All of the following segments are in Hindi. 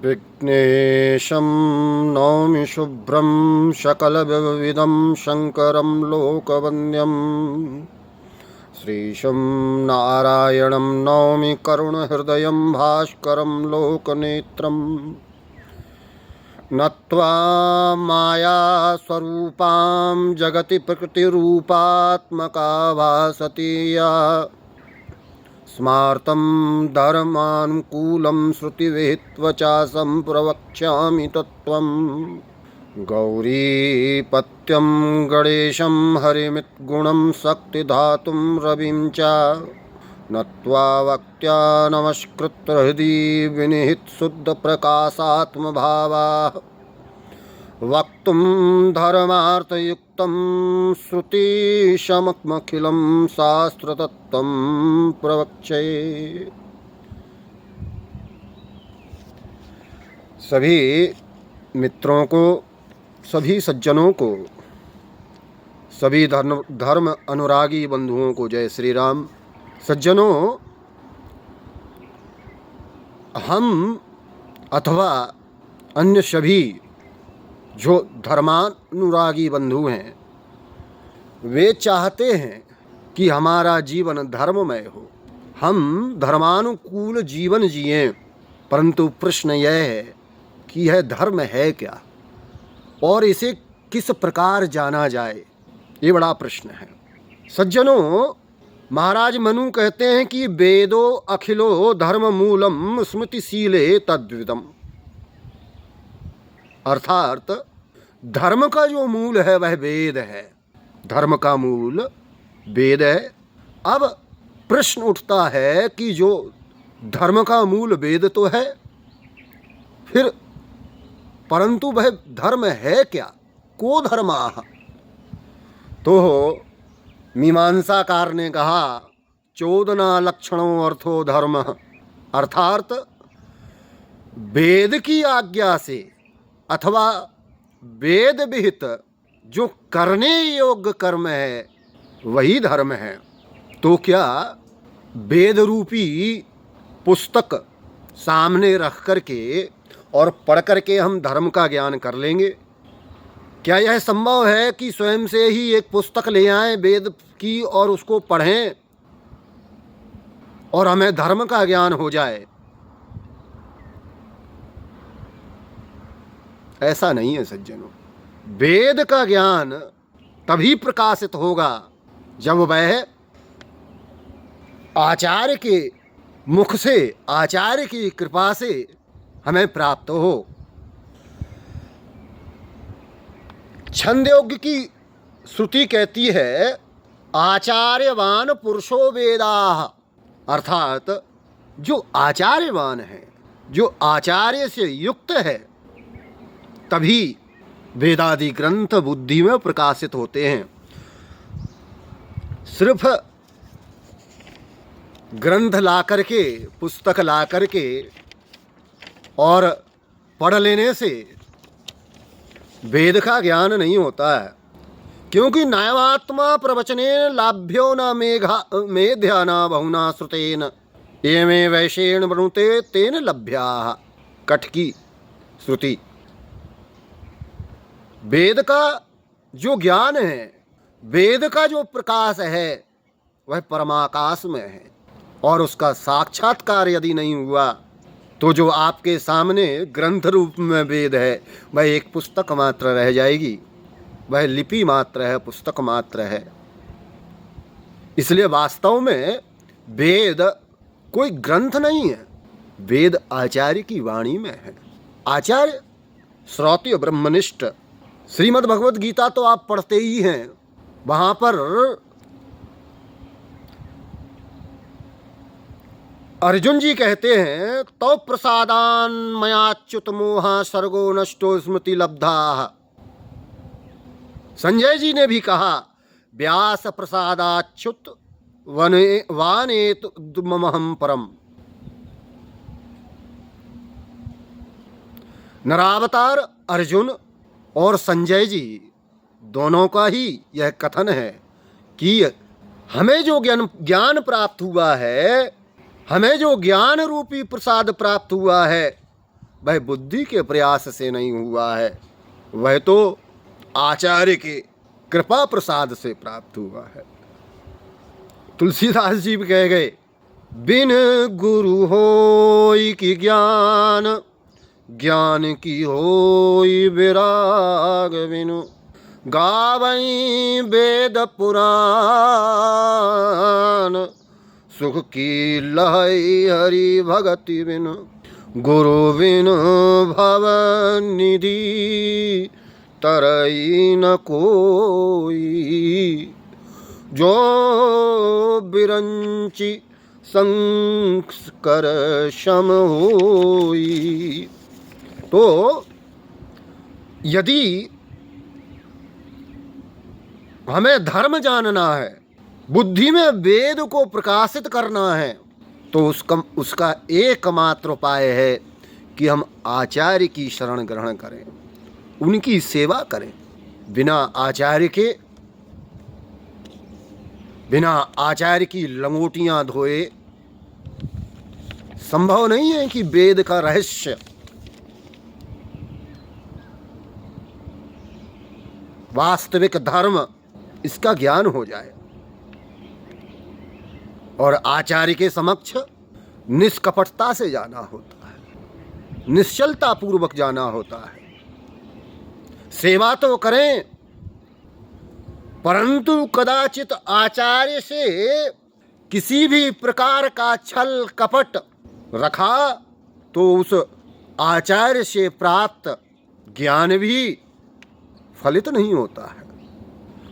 विघ्नेशं नौमि शुभ्रं सकलविधं शङ्करं लोकवन्द्यं श्रीशं नारायणं नौमि करुणहृदयं भास्करं लोकनेत्रं नत्वा मायास्वरूपां जगति प्रकृतिरूपात्मका भासति या स्मार्तं धर्मानुकूलं श्रुतिविहित्वचासं प्रवक्ष्यामि तत्त्वं गौरीपत्यं गणेशं हरिमिद्गुणं शक्तिधातुं रविं च नत्वा वक्त्या नमस्कृत्य हृदि विनिहितशुद्धप्रकाशात्मभावाः वक्तुं धर्मार्थयुक्तं श्रुतिशमखिलं शास्त्रतत्त्वं प्रवक्ष्ये। सभी मित्रों को, सभी सज्जनों को, सभी धर्म अनुरागी बंधुओं को जय श्री राम। सज्जनों, हम अथवा अन्य सभी जो धर्मानुरागी बंधु हैं, वे चाहते हैं कि हमारा जीवन धर्ममय हो, हम धर्मानुकूल जीवन जिएं। परंतु प्रश्न यह है कि यह धर्म है क्या और इसे किस प्रकार जाना जाए, ये बड़ा प्रश्न है। सज्जनों, महाराज मनु कहते हैं कि वेदो अखिलो धर्म मूलम स्मृतिशीले तद्विदम, अर्थात धर्म का जो मूल है वह वेद है, धर्म का मूल वेद है। अब प्रश्न उठता है कि जो धर्म का मूल वेद तो है, फिर परंतु वह धर्म है क्या, को धर्माः? तो मीमांसाकार ने कहा चोदना लक्षणों अर्थो धर्म, अर्थात वेद की आज्ञा से अथवा वेद विहित जो करने योग्य कर्म है वही धर्म है। तो क्या वेद रूपी पुस्तक सामने रख करके और पढ़ करके हम धर्म का ज्ञान कर लेंगे? क्या यह संभव है कि स्वयं से ही एक पुस्तक ले आएं वेद की और उसको पढ़ें और हमें धर्म का ज्ञान हो जाए? ऐसा नहीं है सज्जनों। वेद का ज्ञान तभी प्रकाशित होगा जब वह आचार्य के मुख से, आचार्य की कृपा से हमें प्राप्त हो। छंदोग्य की श्रुति कहती है आचार्यवान पुरुषो वेदाः, अर्थात जो आचार्यवान है, जो आचार्य से युक्त है, तभी वेदादि ग्रंथ बुद्धि में प्रकाशित होते हैं। सिर्फ ग्रंथ ला करके, पुस्तक ला करके और पढ़ लेने से वेद का ज्ञान नहीं होता है, क्योंकि नैवात्मा प्रवचनेन लाभ्यो न मेध्या न बहुना श्रुतेन ये में वैशेण वृणुते तेन लभ्याः, कठ की श्रुति। वेद का जो ज्ञान है, वेद का जो प्रकाश है वह परमाकाश में है, और उसका साक्षात्कार यदि नहीं हुआ तो जो आपके सामने ग्रंथ रूप में वेद है वह एक पुस्तक मात्र रह जाएगी, वह लिपि मात्र है, पुस्तक मात्र है। इसलिए वास्तव में वेद कोई ग्रंथ नहीं है, वेद आचार्य की वाणी में है। आचार्य श्रौत्य ब्रह्मनिष्ठ। श्रीमद् भगवद गीता तो आप पढ़ते ही हैं, वहाँ पर अर्जुन जी कहते हैं तो प्रसादान मयाच्युत मोहा सर्गो नष्टो स्मृति लब्धा। संजय जी ने भी कहा व्यास प्रसादाच्युत वानेत ममहम परम। नरावतार अर्जुन और संजय जी दोनों का ही यह कथन है कि हमें जो ज्ञान प्राप्त हुआ है, हमें जो ज्ञान रूपी प्रसाद प्राप्त हुआ है, वह बुद्धि के प्रयास से नहीं हुआ है, वह तो आचार्य के कृपा प्रसाद से प्राप्त हुआ है। तुलसीदास जी भी कह गए, बिन गुरु होई की ज्ञान, ज्ञान की होई विराग बिनु, गावई वेद पुराण, सुख की लहई हरि भगति बिनु, गुरु बिनु भव निधि तरई न कोई, जो बिरंची संस्कर शम होई। तो यदि हमें धर्म जानना है, बुद्धि में वेद को प्रकाशित करना है, तो उसका एकमात्र उपाय है कि हम आचार्य की शरण ग्रहण करें, उनकी सेवा करें। बिना आचार्य की लंगोटियां धोए संभव नहीं है कि वेद का रहस्य, वास्तविक धर्म, इसका ज्ञान हो जाए। और आचार्य के समक्ष निष्कपटता से जाना होता है, निश्चलता पूर्वक जाना होता है। सेवा तो करें, परंतु कदाचित आचार्य से किसी भी प्रकार का छल कपट रखा तो उस आचार्य से प्राप्त ज्ञान भी फलित नहीं होता है,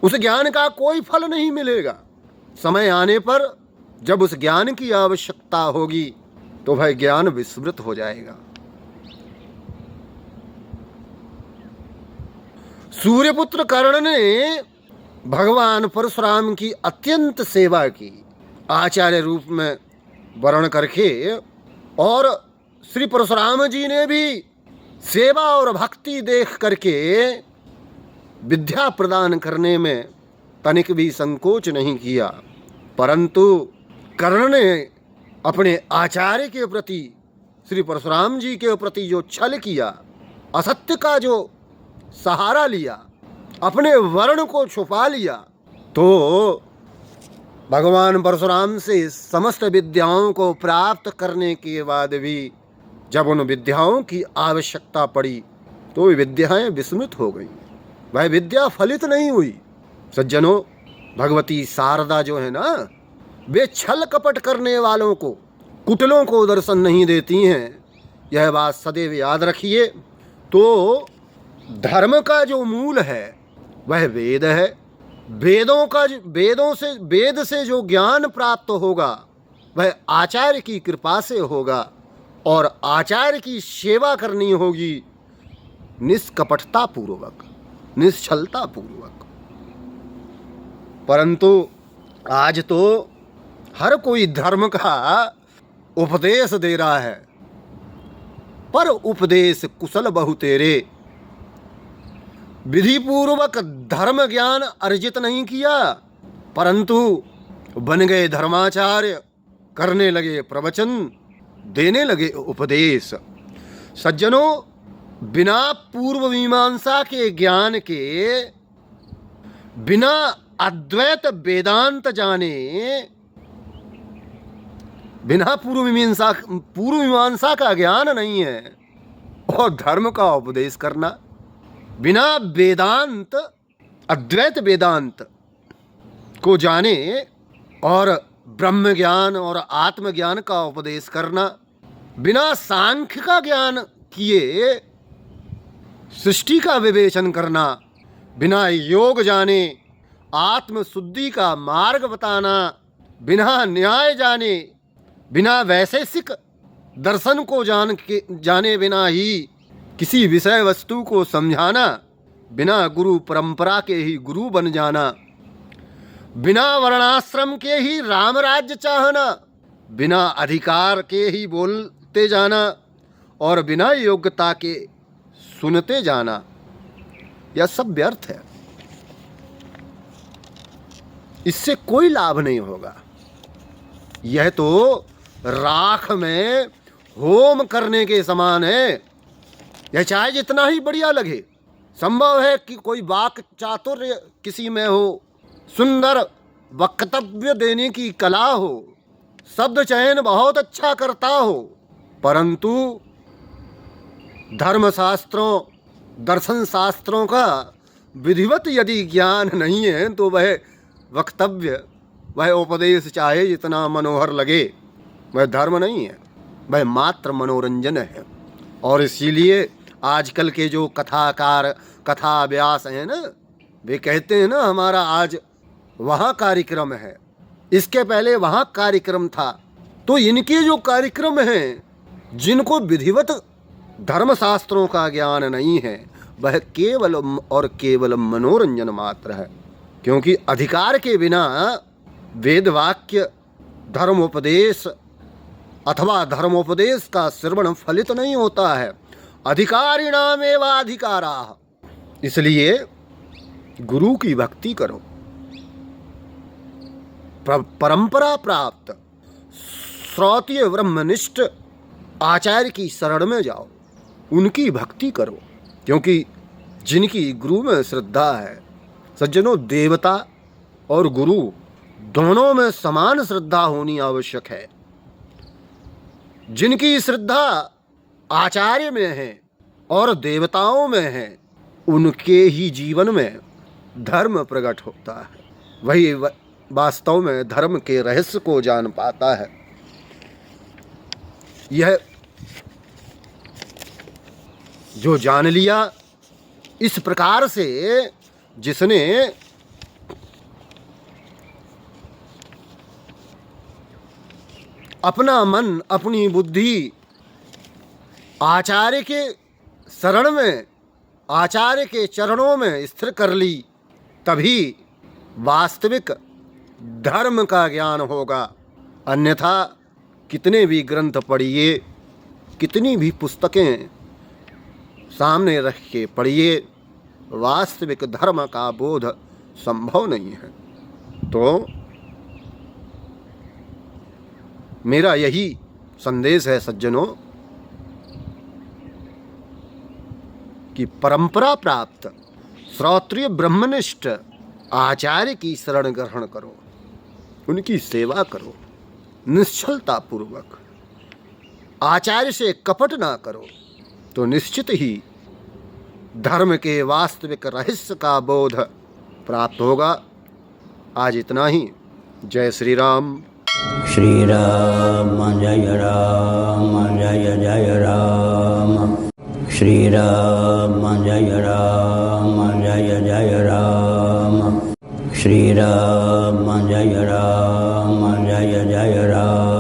उस ज्ञान का कोई फल नहीं मिलेगा। समय आने पर जब उस ज्ञान की आवश्यकता होगी तो वह ज्ञान विस्मृत हो जाएगा। सूर्यपुत्र कर्ण ने भगवान परशुराम की अत्यंत सेवा की, आचार्य रूप में वर्ण करके, और श्री परशुराम जी ने भी सेवा और भक्ति देख करके विद्या प्रदान करने में तनिक भी संकोच नहीं किया। परंतु कर्ण ने अपने आचार्य के प्रति, श्री परशुराम जी के प्रति जो छल किया, असत्य का जो सहारा लिया, अपने वर्ण को छुपा लिया, तो भगवान परशुराम से समस्त विद्याओं को प्राप्त करने के बाद भी जब उन विद्याओं की आवश्यकता पड़ी तो वे विद्याएं विस्मृत हो गई, वह विद्या फलित नहीं हुई। सज्जनों, भगवती शारदा जो है ना, वे छल कपट करने वालों को, कुटिलों को दर्शन नहीं देती हैं, यह बात सदैव याद रखिए। तो धर्म का जो मूल है वह वेद है। वेद से जो ज्ञान प्राप्त होगा वह आचार्य की कृपा से होगा, और आचार्य की सेवा करनी होगी निष्कपटता पूर्वक, निश्चलता पूर्वक। परंतु आज तो हर कोई धर्म का उपदेश दे रहा है, पर उपदेश कुशल बहु तेरे, विधि पूर्वक धर्म ज्ञान अर्जित नहीं किया, परंतु बन गए धर्माचार्य, करने लगे प्रवचन, देने लगे उपदेश। सज्जनों, बिना पूर्व मीमांसा के ज्ञान के, बिना अद्वैत वेदांत जाने, बिना पूर्व मीमांसा का ज्ञान नहीं है, और धर्म का उपदेश करना, बिना वेदांत, अद्वैत वेदांत को जाने और ब्रह्म ज्ञान और आत्मज्ञान का उपदेश करना, बिना सांख्य का ज्ञान किए सृष्टि का विवेचन करना, बिना योग जाने आत्म शुद्धि का मार्ग बताना, बिना न्याय जाने, बिना वैशेषिक दर्शन को जाने बिना ही किसी विषय वस्तु को समझाना, बिना गुरु परंपरा के ही गुरु बन जाना, बिना वर्णाश्रम के ही राम राज्य चाहना, बिना अधिकार के ही बोलते जाना, और बिना योग्यता के सुनते जाना, यह सब व्यर्थ है। इससे कोई लाभ नहीं होगा। यह तो राख में होम करने के समान है, यह चाहे जितना ही बढ़िया लगे। संभव है कि कोई वाक चातुर्य किसी में हो, सुंदर वक्तव्य देने की कला हो, शब्द चयन बहुत अच्छा करता हो, परंतु धर्मशास्त्रों दर्शन शास्त्रों का विधिवत यदि ज्ञान नहीं है तो वह वक्तव्य, वह उपदेश चाहे जितना मनोहर लगे, वह धर्म नहीं है, वह मात्र मनोरंजन है। और इसीलिए आजकल के जो कथाकार कथा व्यास हैं ना, वे कहते हैं ना हमारा आज वहाँ कार्यक्रम है, इसके पहले वहाँ कार्यक्रम था। तो इनके जो कार्यक्रम हैं, जिनको विधिवत धर्मशास्त्रों का ज्ञान नहीं है, वह केवल और केवल मनोरंजन मात्र है। क्योंकि अधिकार के बिना वेद वाक्य धर्मोपदेश अथवा धर्मोपदेश का श्रवण फलित नहीं होता है। अधिकारिणामेव अधिकाराः। इसलिए गुरु की भक्ति करो, परंपरा प्राप्त श्रोत्रिय ब्रह्मनिष्ठ आचार्य की शरण में जाओ, उनकी भक्ति करो। क्योंकि जिनकी गुरु में श्रद्धा है, सज्जनों, देवता और गुरु दोनों में समान श्रद्धा होनी आवश्यक है। जिनकी श्रद्धा आचार्य में है और देवताओं में है, उनके ही जीवन में धर्म प्रकट होता है। वही वास्तव में धर्म के रहस्य को जान पाता है। यह जो जान लिया इस प्रकार से, जिसने अपना मन अपनी बुद्धि आचार्य के शरण में, आचार्य के चरणों में स्थिर कर ली, तभी वास्तविक धर्म का ज्ञान होगा। अन्यथा कितने भी ग्रंथ पढ़िए, कितनी भी पुस्तकें सामने रख के पढ़िए, वास्तविक धर्म का बोध संभव नहीं है। तो मेरा यही संदेश है सज्जनों कि परंपरा प्राप्त श्रोत्रिय ब्रह्मनिष्ठ आचार्य की शरण ग्रहण करो, उनकी सेवा करो निश्चलता पूर्वक, आचार्य से कपट ना करो, तो निश्चित ही धर्म के वास्तविक रहस्य का बोध प्राप्त होगा। आज इतना ही। जय श्री राम। श्री राम जय राम जय जय राम। श्री राम जय राम जय जय राम। श्री राम जय राम जय जय राम।